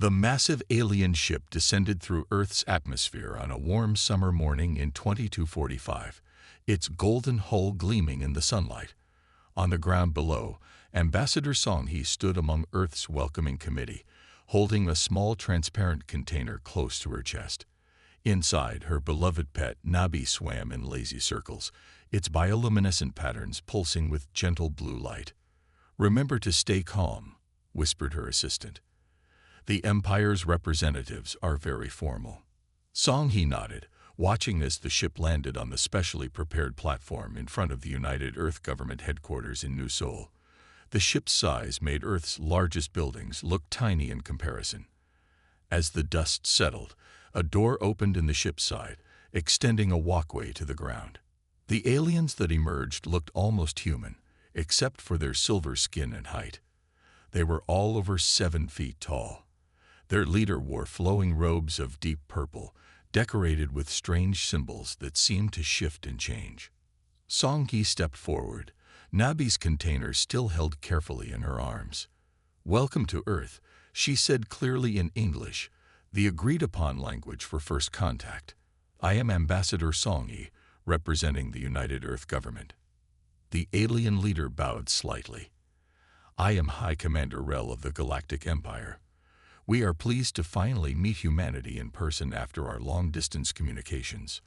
The massive alien ship descended through Earth's atmosphere on a warm summer morning in 2245, its golden hull gleaming in the sunlight. On the ground below, Ambassador Songhee stood among Earth's welcoming committee, holding a small transparent container close to her chest. Inside, her beloved pet Nabi swam in lazy circles, its bioluminescent patterns pulsing with gentle blue light. "Remember to stay calm," whispered her assistant. "The Empire's representatives are very formal." Songhee nodded, watching as the ship landed on the specially prepared platform in front of the United Earth Government headquarters in New Seoul. The ship's size made Earth's largest buildings look tiny in comparison. As the dust settled, a door opened in the ship's side, extending a walkway to the ground. The aliens that emerged looked almost human, except for their silver skin and height. They were all over 7 feet tall. Their leader wore flowing robes of deep purple, decorated with strange symbols that seemed to shift and change. Songhee stepped forward, Nabi's container still held carefully in her arms. "Welcome to Earth," she said clearly in English, the agreed-upon language for first contact. "I am Ambassador Songhee, representing the United Earth Government." The alien leader bowed slightly. "I am High Commander Rel of the Galactic Empire. We are pleased to finally meet humanity in person after our long-distance communications."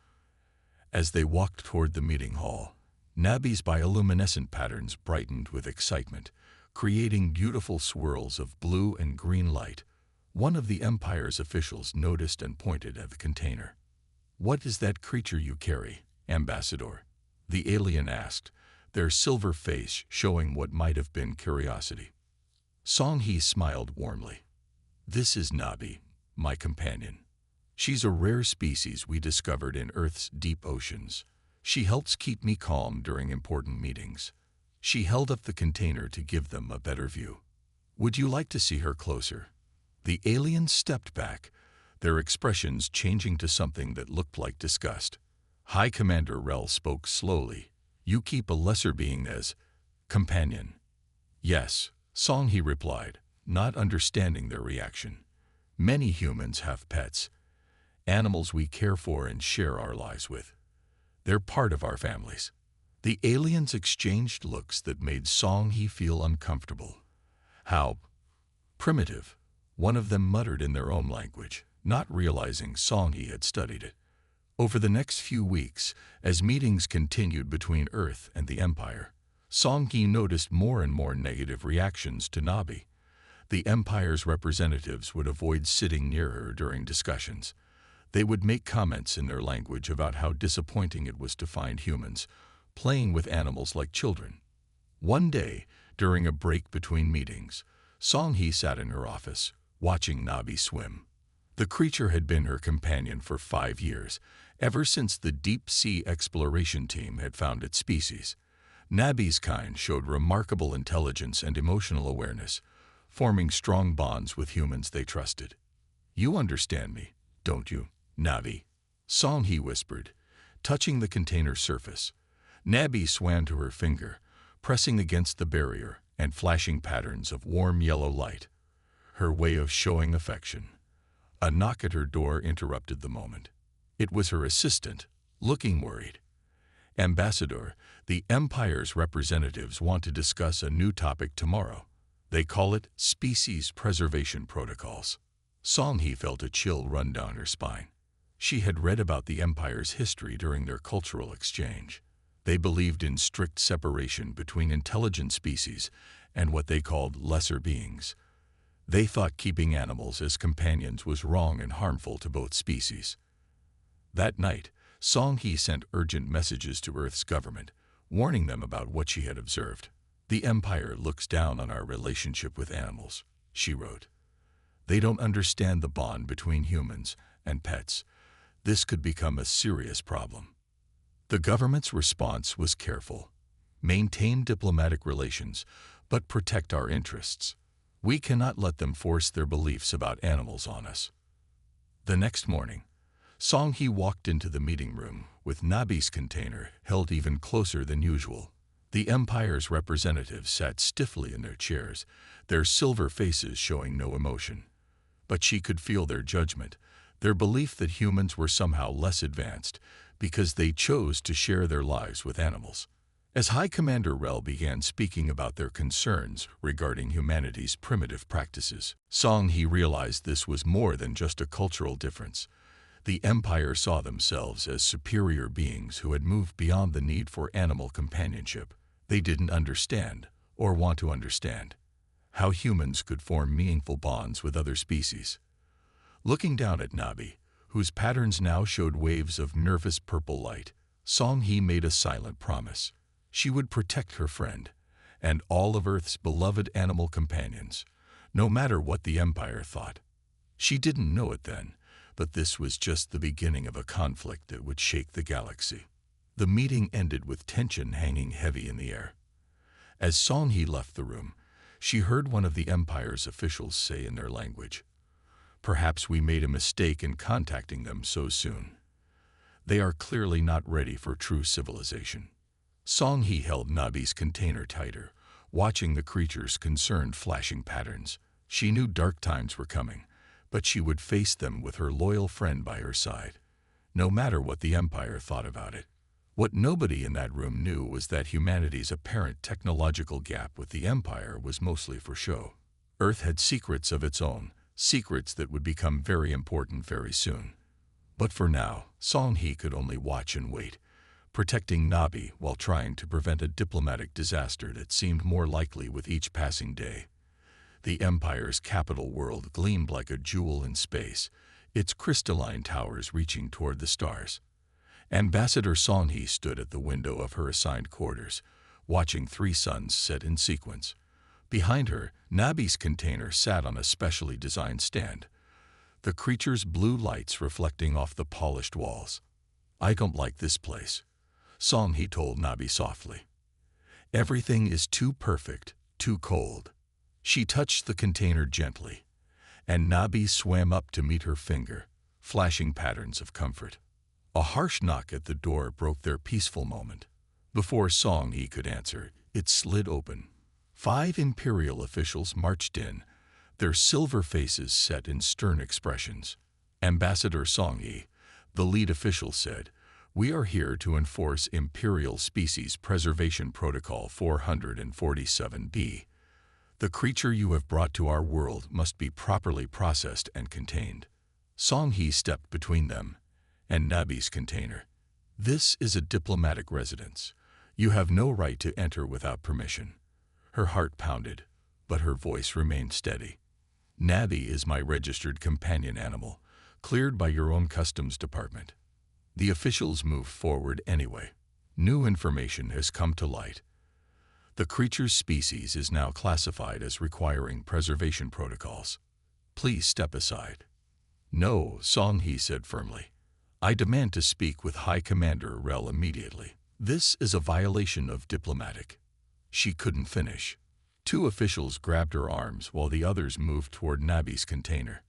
As they walked toward the meeting hall, Nabi's bioluminescent patterns brightened with excitement, creating beautiful swirls of blue and green light. One of the Empire's officials noticed and pointed at the container. "What is that creature you carry, Ambassador?" the alien asked, their silver face showing what might have been curiosity. Songhee smiled warmly. "This is Nabi, my companion. She's a rare species we discovered in Earth's deep oceans. She helps keep me calm during important meetings." She held up the container to give them a better view. "Would you like to see her closer?" The aliens stepped back, their expressions changing to something that looked like disgust. High Commander Rel spoke slowly. "You keep a lesser being as companion?" "Yes," Songhee replied, not understanding their reaction. "Many humans have pets, animals we care for and share our lives with. They're part of our families." The aliens exchanged looks that made Songhee feel uncomfortable. "How primitive," one of them muttered in their own language, not realizing Songhee had studied it. Over the next few weeks, as meetings continued between Earth and the Empire, Songhee noticed more and more negative reactions to Nabi. The Empire's representatives would avoid sitting near her during discussions. They would make comments in their language about how disappointing it was to find humans playing with animals like children. One day, during a break between meetings, Songhee sat in her office, watching Nabi swim. The creature had been her companion for 5 years, ever since the deep-sea exploration team had found its species. Nabi's kind showed remarkable intelligence and emotional awareness, forming strong bonds with humans they trusted. "You understand me, don't you, Nabi?" Songhee whispered, touching the container's surface. Nabi swam to her finger, pressing against the barrier and flashing patterns of warm yellow light. Her way of showing affection. A knock at her door interrupted the moment. It was her assistant, looking worried. "Ambassador, the Empire's representatives want to discuss a new topic tomorrow. They call it Species Preservation Protocols." Songhee felt a chill run down her spine. She had read about the Empire's history during their cultural exchange. They believed in strict separation between intelligent species and what they called lesser beings. They thought keeping animals as companions was wrong and harmful to both species. That night, Songhee sent urgent messages to Earth's government, warning them about what she had observed. "The Empire looks down on our relationship with animals," she wrote. "They don't understand the bond between humans and pets. This could become a serious problem." The government's response was careful. "Maintain diplomatic relations, but protect our interests. We cannot let them force their beliefs about animals on us." The next morning, Songhee walked into the meeting room with Nabi's container held even closer than usual. The Empire's representatives sat stiffly in their chairs, their silver faces showing no emotion. But she could feel their judgment, their belief that humans were somehow less advanced because they chose to share their lives with animals. As High Commander Rel began speaking about their concerns regarding humanity's primitive practices, Song He realized this was more than just a cultural difference. The Empire saw themselves as superior beings who had moved beyond the need for animal companionship. They didn't understand, or want to understand, how humans could form meaningful bonds with other species. Looking down at Nabi, whose patterns now showed waves of nervous purple light, Song He made a silent promise. She would protect her friend and all of Earth's beloved animal companions, no matter what the Empire thought. She didn't know it then, but this was just the beginning of a conflict that would shake the galaxy. The meeting ended with tension hanging heavy in the air. As Song He left the room, she heard one of the Empire's officials say in their language, "Perhaps we made a mistake in contacting them so soon. They are clearly not ready for true civilization." Song He held Nabi's container tighter, watching the creature's concerned flashing patterns. She knew dark times were coming, but she would face them with her loyal friend by her side, no matter what the Empire thought about it. What nobody in that room knew was that humanity's apparent technological gap with the Empire was mostly for show. Earth had secrets of its own, secrets that would become very important very soon. But for now, Song He could only watch and wait, protecting Nabi while trying to prevent a diplomatic disaster that seemed more likely with each passing day. The Empire's capital world gleamed like a jewel in space, its crystalline towers reaching toward the stars. Ambassador Song He stood at the window of her assigned quarters, watching 3 suns set in sequence. Behind her, Nabi's container sat on a specially designed stand, the creature's blue lights reflecting off the polished walls. "I don't like this place," Song He told Nabi softly. "Everything is too perfect, too cold." She touched the container gently, and Nabi swam up to meet her finger, flashing patterns of comfort. A harsh knock at the door broke their peaceful moment. Before Song He could answer, it slid open. 5 Imperial officials marched in, their silver faces set in stern expressions. Ambassador Song He, the lead official, said, "We are here to enforce Imperial Species Preservation Protocol 447B. The creature you have brought to our world must be properly processed and contained." Song He stepped between them and Nabi's container. "This is a diplomatic residence. You have no right to enter without permission." Her heart pounded, but her voice remained steady. "Nabi is my registered companion animal, cleared by your own customs department." The officials moved forward anyway. "New information has come to light. The creature's species is now classified as requiring preservation protocols. Please step aside." "No," Song He said firmly. "I demand to speak with High Commander Rel immediately. This is a violation of diplomatic." She couldn't finish. 2 officials grabbed her arms while the others moved toward Nabi's container.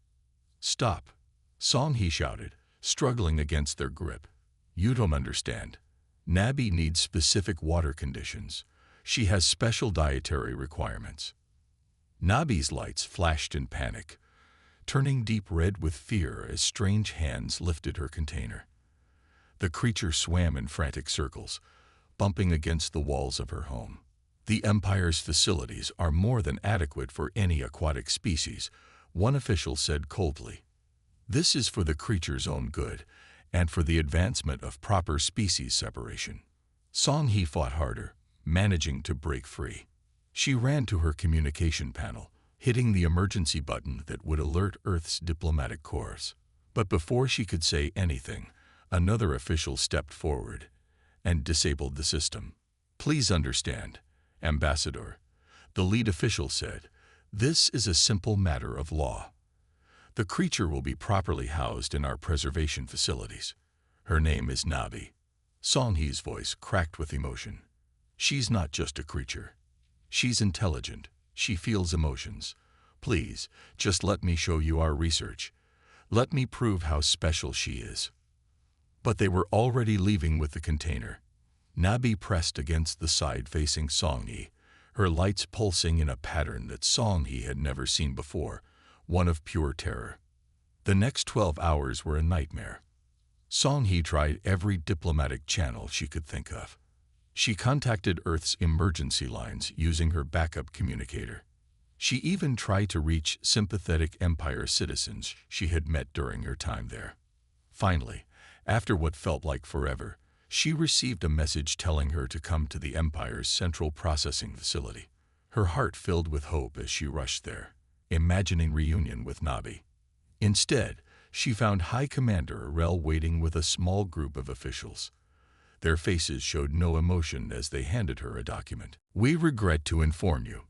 "Stop," Song He shouted, struggling against their grip. "You don't understand. Nabi needs specific water conditions. She has special dietary requirements." Nabi's lights flashed in panic, turning deep red with fear as strange hands lifted her container. The creature swam in frantic circles, bumping against the walls of her home. "The Empire's facilities are more than adequate for any aquatic species," one official said coldly. "This is for the creature's own good and for the advancement of proper species separation." Song He fought harder, managing to break free. She ran to her communication panel, hitting the emergency button that would alert Earth's diplomatic corps. But before she could say anything, another official stepped forward and disabled the system. "Please understand, Ambassador," the lead official said, "this is a simple matter of law. The creature will be properly housed in our preservation facilities. Her name is Nabi." Song He's voice cracked with emotion. "She's not just a creature. She's intelligent. She feels emotions. Please, just let me show you our research. Let me prove how special she is." But they were already leaving with the container. Nabi pressed against the side facing Song He, her lights pulsing in a pattern that Song He had never seen before, one of pure terror. The next 12 hours were a nightmare. Song-hee tried every diplomatic channel she could think of. She contacted Earth's emergency lines using her backup communicator. She even tried to reach sympathetic Empire citizens she had met during her time there. Finally, after what felt like forever, she received a message telling her to come to the Empire's central processing facility. Her heart filled with hope as she rushed there, imagining reunion with Nabi. Instead, she found High Commander Rel waiting with a small group of officials. Their faces showed no emotion as they handed her a document. "We regret to inform you,"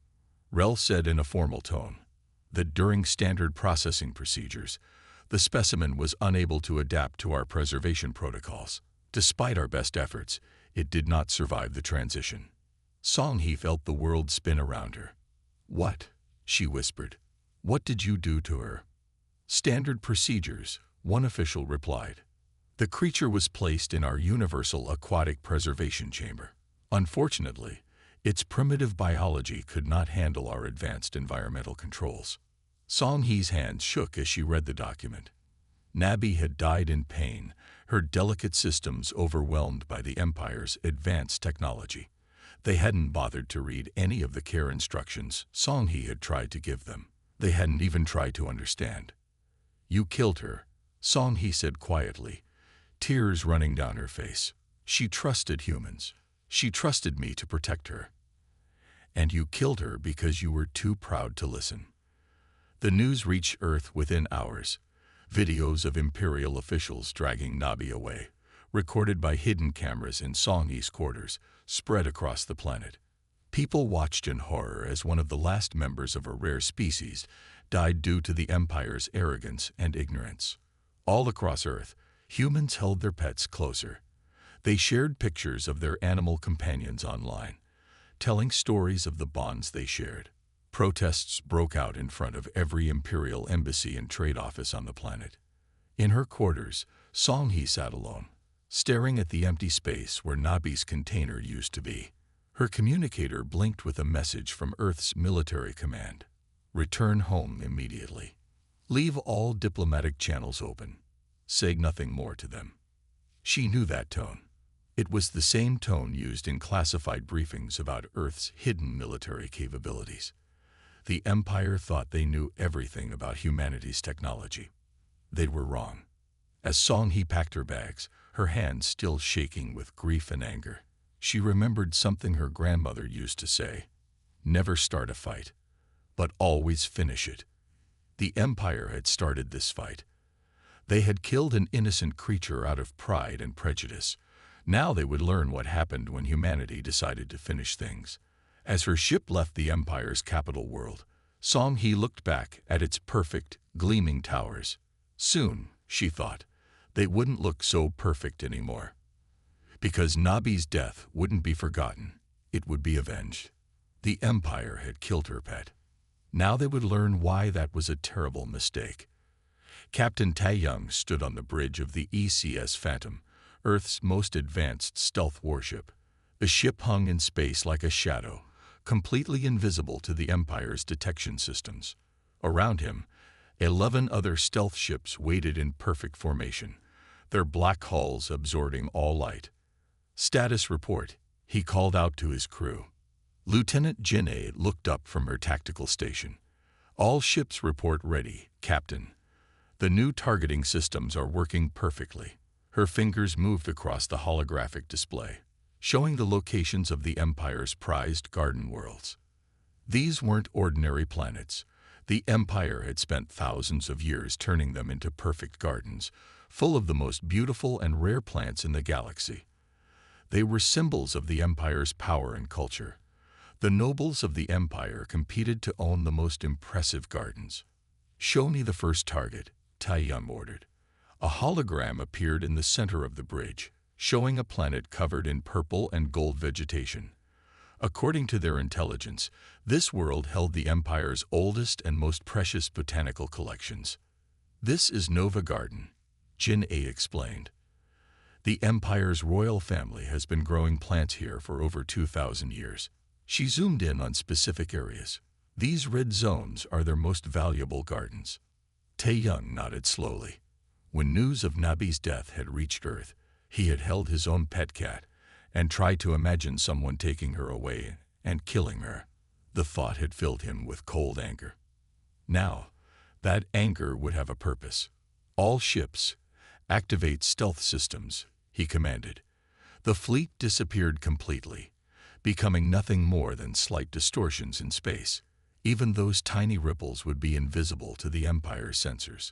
Rel said in a formal tone, "that during standard processing procedures, the specimen was unable to adapt to our preservation protocols. Despite our best efforts, it did not survive the transition." Song-hee felt the world spin around her. "What?" she whispered. "What did you do to her?" "Standard procedures," one official replied. "The creature was placed in our universal aquatic preservation chamber. Unfortunately, its primitive biology could not handle our advanced environmental controls." Song-hee's hands shook as she read the document. Nabi had died in pain, her delicate systems overwhelmed by the Empire's advanced technology. They hadn't bothered to read any of the care instructions Song-hee had tried to give them. They hadn't even tried to understand. "You killed her," Song-hee said quietly, tears running down her face. "She trusted humans. She trusted me to protect her. And you killed her because you were too proud to listen." The news reached Earth within hours. Videos of Imperial officials dragging Nabi away, recorded by hidden cameras in Song-hee's quarters, spread across the planet. People watched in horror as one of the last members of a rare species died due to the Empire's arrogance and ignorance. All across Earth, humans held their pets closer. They shared pictures of their animal companions online, telling stories of the bonds they shared. Protests broke out in front of every Imperial embassy and trade office on the planet. In her quarters, Song-hee sat alone, staring at the empty space where Nabi's container used to be. Her communicator blinked with a message from Earth's military command. "Return home immediately. Leave all diplomatic channels open. Say nothing more to them." She knew that tone. It was the same tone used in classified briefings about Earth's hidden military capabilities. The Empire thought they knew everything about humanity's technology. They were wrong. As Song-hee packed her bags, her hands still shaking with grief and anger, she remembered something her grandmother used to say: "Never start a fight, but always finish it." The Empire had started this fight. They had killed an innocent creature out of pride and prejudice. Now they would learn what happened when humanity decided to finish things. As her ship left the Empire's capital world, Song-hee looked back at its perfect, gleaming towers. Soon, she thought, they wouldn't look so perfect anymore. Because Nabi's death wouldn't be forgotten, it would be avenged. The Empire had killed her pet. Now they would learn why that was a terrible mistake. Captain Taeyong stood on the bridge of the ECS Phantom, Earth's most advanced stealth warship. The ship hung in space like a shadow, completely invisible to the Empire's detection systems. Around him, 11 other stealth ships waited in perfect formation, their black hulls absorbing all light. "Status report," he called out to his crew. Lieutenant Jin-ae looked up from her tactical station. "All ships report ready, Captain. The new targeting systems are working perfectly." Her fingers moved across the holographic display, showing the locations of the Empire's prized garden worlds. These weren't ordinary planets. The Empire had spent thousands of years turning them into perfect gardens, full of the most beautiful and rare plants in the galaxy. They were symbols of the Empire's power and culture. The nobles of the Empire competed to own the most impressive gardens. "Show me the first target," Taeyong ordered. A hologram appeared in the center of the bridge, showing a planet covered in purple and gold vegetation. According to their intelligence, this world held the Empire's oldest and most precious botanical collections. "This is Nova Garden," Jin-ae explained. "The Empire's royal family has been growing plants here for over 2,000 years." She zoomed in on specific areas. These red zones are their most valuable gardens. Tae-young nodded slowly. When news of Nabi's death had reached Earth, he had held his own pet cat and tried to imagine someone taking her away and killing her. The thought had filled him with cold anger. Now, that anger would have a purpose. All ships, activate stealth systems, he commanded. The fleet disappeared completely, becoming nothing more than slight distortions in space. Even those tiny ripples would be invisible to the Empire's sensors.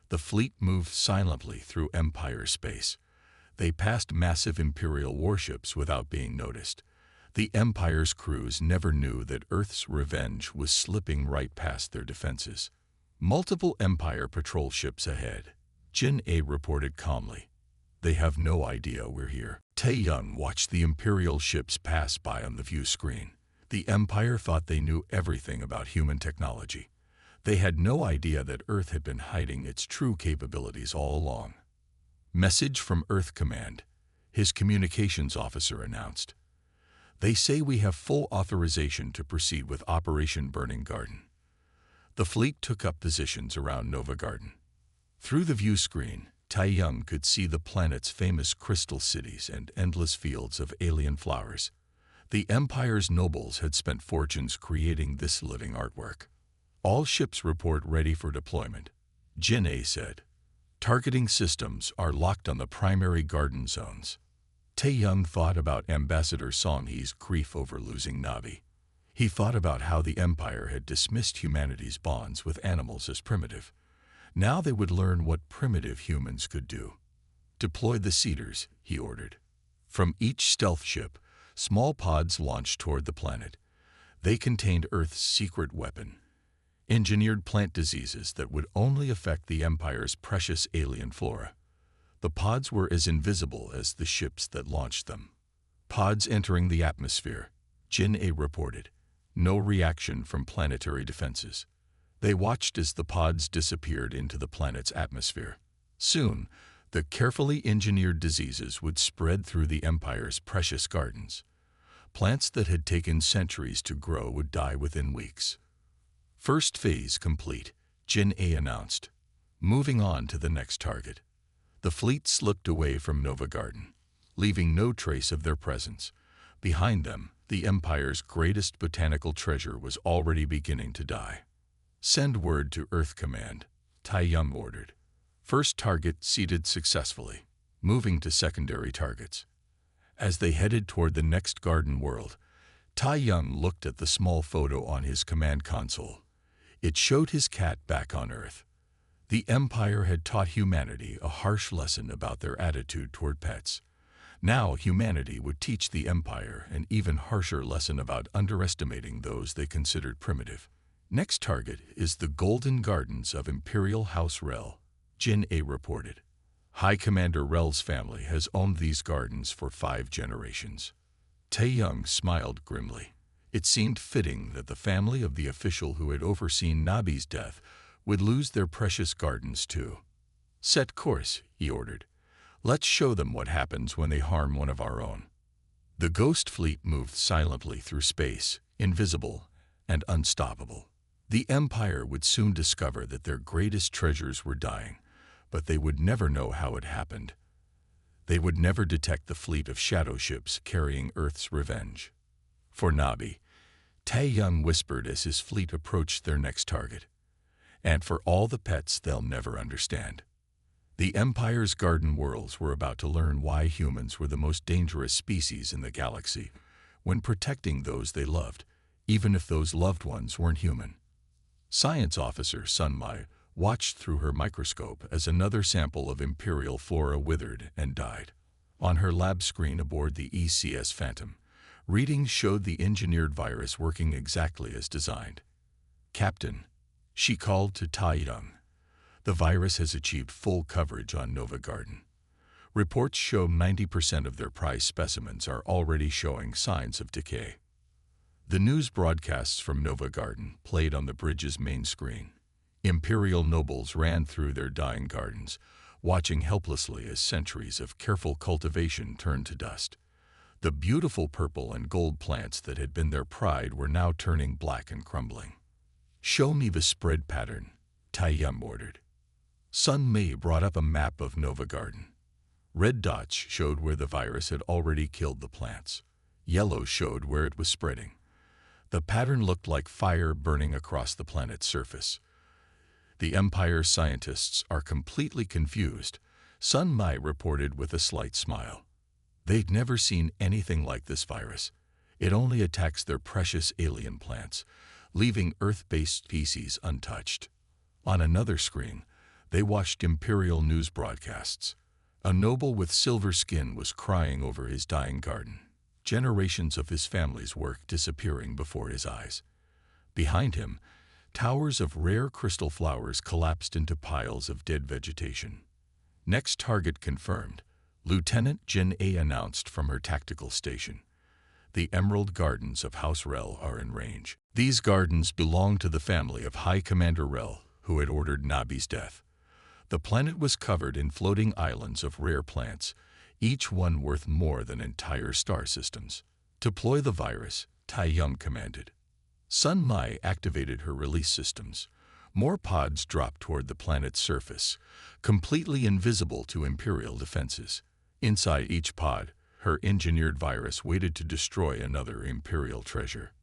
The fleet moved silently through Empire space. They passed massive Imperial warships without being noticed. The Empire's crews never knew that Earth's revenge was slipping right past their defenses. Multiple Empire patrol ships ahead, Jin-A reported calmly. They have no idea we're here. Tae-young watched the Imperial ships pass by on the view screen. The Empire thought they knew everything about human technology. They had no idea that Earth had been hiding its true capabilities all along. Message from Earth Command, his communications officer announced. They say we have full authorization to proceed with Operation Burning Garden. The fleet took up positions around Nova Garden. Through the view screen, Tae-young could see the planet's famous crystal cities and endless fields of alien flowers. The Empire's nobles had spent fortunes creating this living artwork. All ships report ready for deployment, Jin-A said. Targeting systems are locked on the primary garden zones. Tae-young thought about Ambassador Song-hee's grief over losing Navi. He thought about how the Empire had dismissed humanity's bonds with animals as primitive. Now they would learn what primitive humans could do. Deploy the Cedars, he ordered. From each stealth ship, small pods launched toward the planet. They contained Earth's secret weapon, engineered plant diseases that would only affect the Empire's precious alien flora. The pods were as invisible as the ships that launched them. Pods entering the atmosphere, Jin-A reported. No reaction from planetary defenses. They watched as the pods disappeared into the planet's atmosphere. Soon, the carefully engineered diseases would spread through the Empire's precious gardens. Plants that had taken centuries to grow would die within weeks. First phase complete, Jin-A announced. Moving on to the next target. The fleet slipped away from Nova Garden, leaving no trace of their presence. Behind them, the Empire's greatest botanical treasure was already beginning to die. Send word to Earth Command, Tae-young ordered. First target seeded successfully, moving to secondary targets. As they headed toward the next garden world, Tae-young looked at the small photo on his command console. It showed his cat back on Earth. The Empire had taught humanity a harsh lesson about their attitude toward pets. Now humanity would teach the Empire an even harsher lesson about underestimating those they considered primitive. Next target is the Golden Gardens of Imperial House Rel, Jin-A reported. High Commander Rel's family has owned these gardens for 5 generations. Tae-young smiled grimly. It seemed fitting that the family of the official who had overseen Nabi's death would lose their precious gardens too. Set course, he ordered. Let's show them what happens when they harm one of our own. The Ghost Fleet moved silently through space, invisible and unstoppable. The Empire would soon discover that their greatest treasures were dying, but they would never know how it happened. They would never detect the fleet of shadow ships carrying Earth's revenge. For Nabi, Tae-young whispered as his fleet approached their next target. And for all the pets they'll never understand. The Empire's garden worlds were about to learn why humans were the most dangerous species in the galaxy, when protecting those they loved, even if those loved ones weren't human. Science Officer Sun-mai watched through her microscope as another sample of Imperial flora withered and died. On her lab screen aboard the ECS Phantom, readings showed the engineered virus working exactly as designed. Captain, she called to Tae-young. The virus has achieved full coverage on Nova Garden. Reports show 90% of their prize specimens are already showing signs of decay. The news broadcasts from Nova Garden played on the bridge's main screen. Imperial nobles ran through their dying gardens, watching helplessly as centuries of careful cultivation turned to dust. The beautiful purple and gold plants that had been their pride were now turning black and crumbling. "Show me the spread pattern," Tai-Yum ordered. Sun Mei brought up a map of Nova Garden. Red dots showed where the virus had already killed the plants. Yellow showed where it was spreading. The pattern looked like fire burning across the planet's surface. "The Empire's scientists are completely confused," Sun Mai reported with a slight smile. "They'd never seen anything like this virus. It only attacks their precious alien plants, leaving Earth-based species untouched." On another screen, they watched Imperial news broadcasts. A noble with silver skin was crying over his dying garden, generations of his family's work disappearing before his eyes. Behind him, towers of rare crystal flowers collapsed into piles of dead vegetation. "Next target confirmed," Lieutenant Jin A announced from her tactical station. "The Emerald Gardens of House Rel are in range." These gardens belonged to the family of High Commander Rel, who had ordered Nabi's death. The planet was covered in floating islands of rare plants, each one worth more than entire star systems. "Deploy the virus," Tai-Yum commanded. Sun Mai activated her release systems. More pods dropped toward the planet's surface, completely invisible to Imperial defenses. Inside each pod, her engineered virus waited to destroy another Imperial treasure.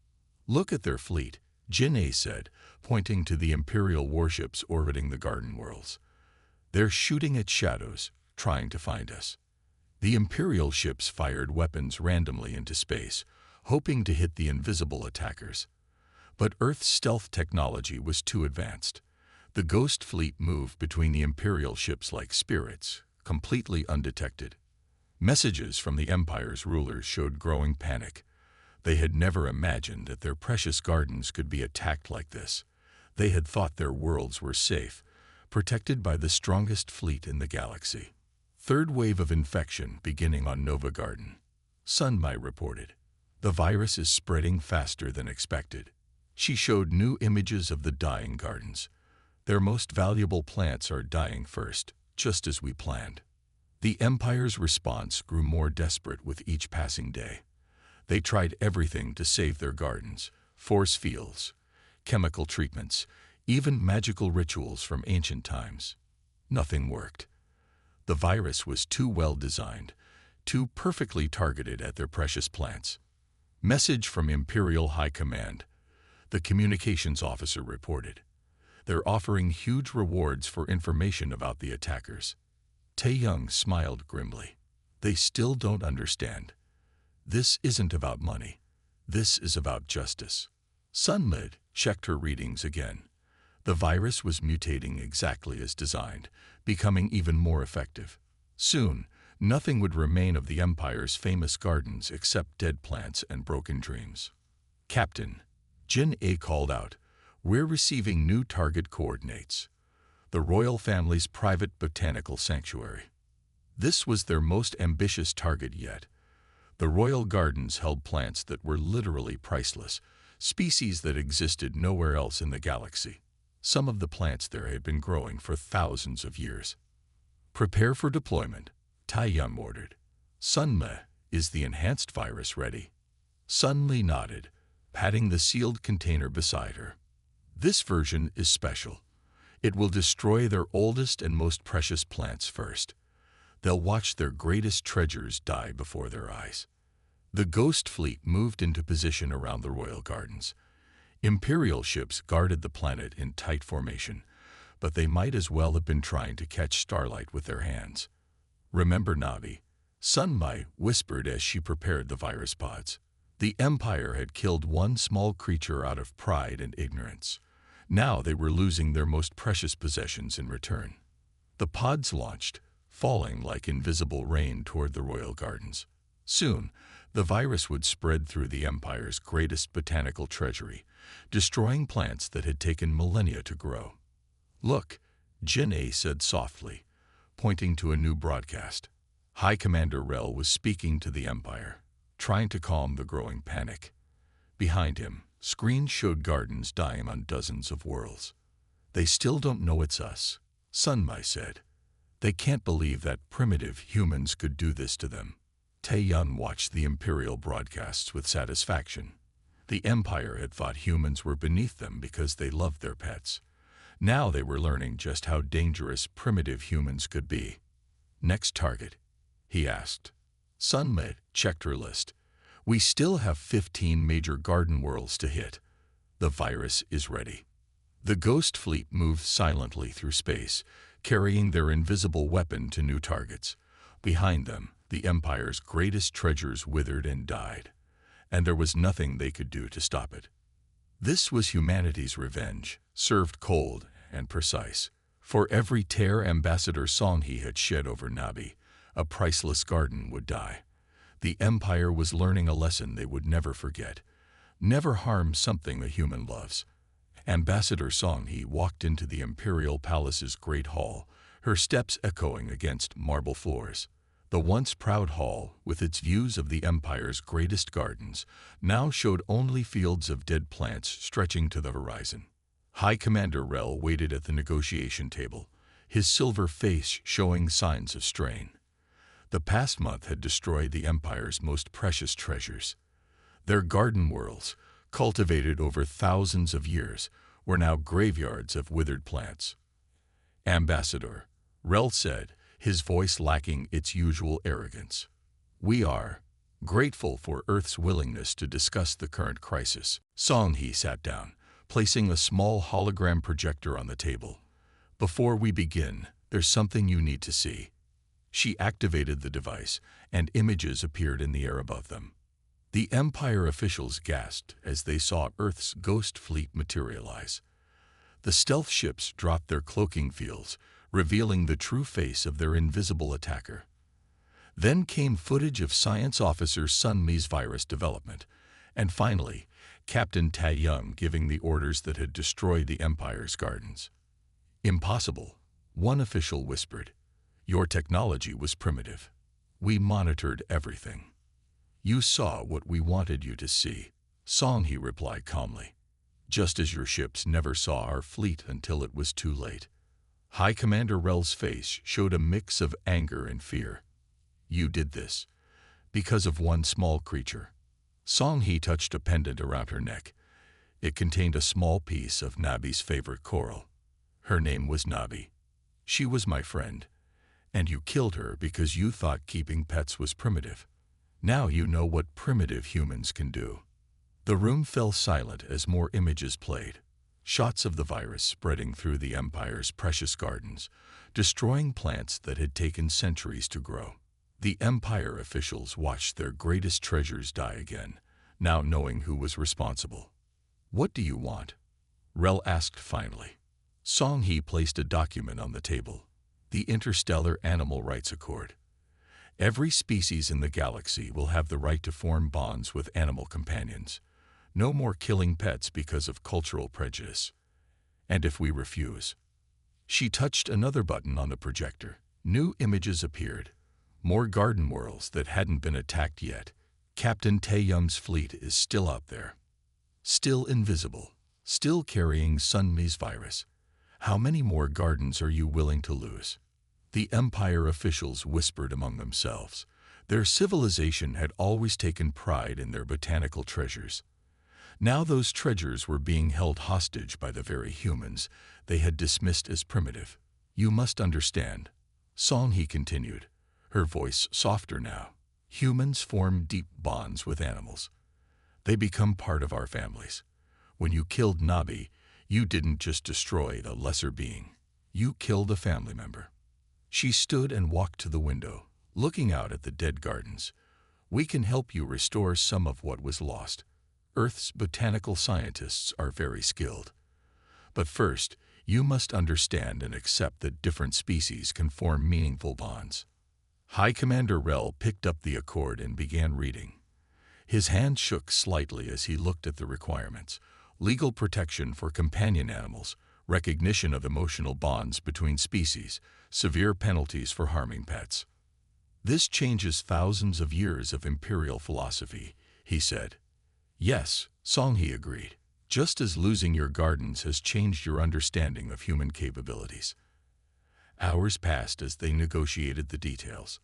"Look at their fleet," Jin A said, pointing to the Imperial warships orbiting the garden worlds. "They're shooting at shadows, trying to find us." The Imperial ships fired weapons randomly into space, hoping to hit the invisible attackers. But Earth's stealth technology was too advanced. The Ghost Fleet moved between the Imperial ships like spirits, completely undetected. Messages from the Empire's rulers showed growing panic. They had never imagined that their precious gardens could be attacked like this. They had thought their worlds were safe, protected by the strongest fleet in the galaxy. "Third wave of infection beginning on Nova Garden," Sun Mai reported. "The virus is spreading faster than expected." She showed new images of the dying gardens. "Their most valuable plants are dying first, just as we planned." The Empire's response grew more desperate with each passing day. They tried everything to save their gardens: force fields, chemical treatments, even magical rituals from ancient times. Nothing worked. The virus was too well designed, too perfectly targeted at their precious plants. "Message from Imperial High Command," the communications officer reported. "They're offering huge rewards for information about the attackers." Tai-Yum smiled grimly. "They still don't understand. This isn't about money. This is about justice." Sun Mid checked her readings again. The virus was mutating exactly as designed, becoming even more effective. Soon, nothing would remain of the Empire's famous gardens except dead plants and broken dreams. "Captain," Jin A called out, "we're receiving new target coordinates. The royal family's private botanical sanctuary." This was their most ambitious target yet. The royal gardens held plants that were literally priceless, species that existed nowhere else in the galaxy. Some of the plants there had been growing for thousands of years. "Prepare for deployment," Tai-Yum ordered. "Sun Me, is the enhanced virus ready?" Sun Li nodded, patting the sealed container beside her. "This version is special. It will destroy their oldest and most precious plants first. They'll watch their greatest treasures die before their eyes." The Ghost Fleet moved into position around the royal gardens. Imperial ships guarded the planet in tight formation, but they might as well have been trying to catch starlight with their hands. "Remember Navi," Sun Mai whispered as she prepared the virus pods. The Empire had killed one small creature out of pride and ignorance. Now they were losing their most precious possessions in return. The pods launched, falling like invisible rain toward the royal gardens. Soon, the virus would spread through the Empire's greatest botanical treasury, destroying plants that had taken millennia to grow. "Look," Jin A said softly, pointing to a new broadcast. High Commander Rel was speaking to the Empire, trying to calm the growing panic. Behind him, screens showed gardens dying on dozens of worlds. "They still don't know it's us," Sun Mai said. "They can't believe that primitive humans could do this to them." Tae-yun watched the Imperial broadcasts with satisfaction. The Empire had thought humans were beneath them because they loved their pets. Now they were learning just how dangerous primitive humans could be. "Next target?" he asked. Sunmid checked her list. "We still have 15 major garden worlds to hit. The virus is ready." The Ghost Fleet moved silently through space, carrying their invisible weapon to new targets. Behind them, the Empire's greatest treasures withered and died, and there was nothing they could do to stop it. This was humanity's revenge, served cold and precise. For every tear Ambassador Songhe had shed over Nabi, a priceless garden would die. The Empire was learning a lesson they would never forget. Never harm something a human loves. Ambassador Songhe walked into the Imperial Palace's great hall, her steps echoing against marble floors. The once proud hall, with its views of the Empire's greatest gardens, now showed only fields of dead plants stretching to the horizon. High Commander Rel waited at the negotiation table, his silver face showing signs of strain. The past month had destroyed the Empire's most precious treasures. Their garden worlds, cultivated over thousands of years, were now graveyards of withered plants. "Ambassador," Rel said, his voice lacking its usual arrogance, "we are grateful for Earth's willingness to discuss the current crisis." Songhe sat down, placing a small hologram projector on the table. "Before we begin, there's something you need to see." She activated the device, and images appeared in the air above them. The Empire officials gasped as they saw Earth's Ghost Fleet materialize. The stealth ships dropped their cloaking fields, revealing the true face of their invisible attacker. Then came footage of Science Officer Sunmi's virus development, and finally, Captain Tae-yun giving the orders that had destroyed the Empire's gardens. "Impossible," one official whispered. "Your technology was primitive. We monitored everything." "You saw what we wanted you to see," Songhe replied calmly. "Just as your ships never saw our fleet until it was too late." High Commander Rel's face showed a mix of anger and fear. "You did this because of one small creature." Songhe touched a pendant around her neck. It contained a small piece of Nabi's favorite coral. "Her name was Nabi. She was my friend, and you killed her because you thought keeping pets was primitive. Now you know what primitive humans can do." The room fell silent as more images played. Shots of the virus spreading through the Empire's precious gardens, destroying plants that had taken centuries to grow. The Empire officials watched their greatest treasures die again, now knowing who was responsible. "What do you want?" Rel asked finally. Songhe placed a document on the table, the Interstellar Animal Rights Accord. "Every species in the galaxy will have the right to form bonds with animal companions. No more killing pets because of cultural prejudice. And if we refuse..." She touched another button on the projector. New images appeared. More garden worlds that hadn't been attacked yet. Captain Tae-yun's fleet is still out there. Still invisible. Still carrying Sunmi's virus. How many more gardens are you willing to lose? The Empire officials whispered among themselves. Their civilization had always taken pride in their botanical treasures. Now those treasures were being held hostage by the very humans they had dismissed as primitive. "You must understand," Songhe continued, her voice softer now. "Humans form deep bonds with animals. They become part of our families. When you killed Nabi, you didn't just destroy a lesser being. You killed a family member." She stood and walked to the window, looking out at the dead gardens. "We can help you restore some of what was lost. Earth's botanical scientists are very skilled. But first, you must understand and accept that different species can form meaningful bonds." High Commander Rel picked up the accord and began reading. His hand shook slightly as he looked at the requirements: legal protection for companion animals, recognition of emotional bonds between species, severe penalties for harming pets. "This changes thousands of years of imperial philosophy," he said. "Yes," Songhe agreed, "just as losing your gardens has changed your understanding of human capabilities." Hours passed as they negotiated the details.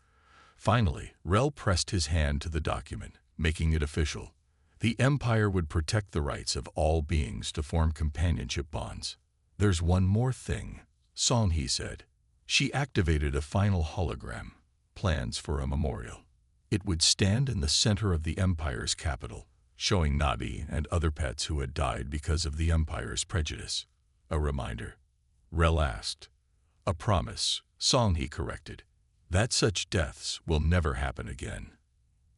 Finally, Rel pressed his hand to the document, making it official. The Empire would protect the rights of all beings to form companionship bonds. "There's one more thing," Song-Hee said. She activated a final hologram, plans for a memorial. It would stand in the center of the Empire's capital, showing Nabi and other pets who had died because of the Empire's prejudice. "A reminder?" Rel asked. "A promise," Song-Hee corrected, "that such deaths will never happen again."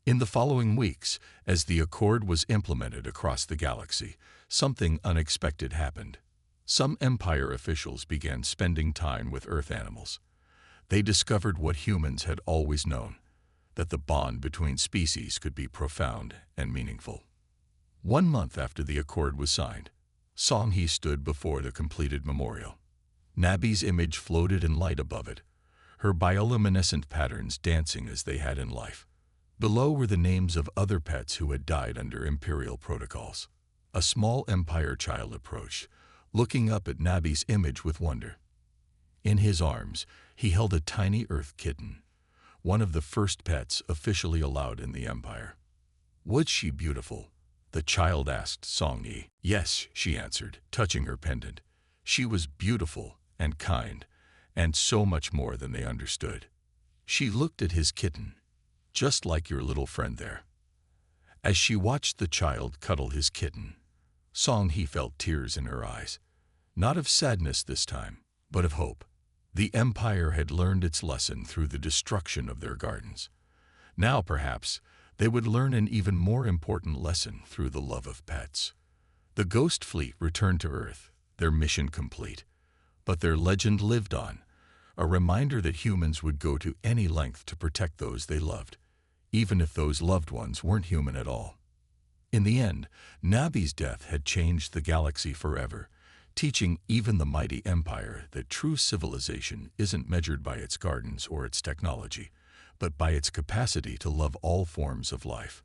In the following weeks, as the Accord was implemented across the galaxy, something unexpected happened. Some Empire officials began spending time with Earth animals. They discovered what humans had always known, that the bond between species could be profound and meaningful. 1 month after the Accord was signed, Song-Hee stood before the completed memorial. Nabi's image floated in light above it, her bioluminescent patterns dancing as they had in life. Below were the names of other pets who had died under Imperial protocols. A small Empire child approached, looking up at Nabi's image with wonder. In his arms, he held a tiny Earth kitten, one of the first pets officially allowed in the Empire. "Was she beautiful?" the child asked Song-Hee. "Yes," she answered, touching her pendant. "She was beautiful and kind, and so much more than they understood." She looked at his kitten, "Just like your little friend there." As she watched the child cuddle his kitten, Song-Hee felt tears in her eyes. Not of sadness this time, but of hope. The Empire had learned its lesson through the destruction of their gardens. Now, perhaps, they would learn an even more important lesson through the love of pets. The Ghost Fleet returned to Earth, their mission complete. But their legend lived on, a reminder that humans would go to any length to protect those they loved, even if those loved ones weren't human at all. In the end, Nabi's death had changed the galaxy forever, teaching even the mighty Empire that true civilization isn't measured by its gardens or its technology, but by its capacity to love all forms of life.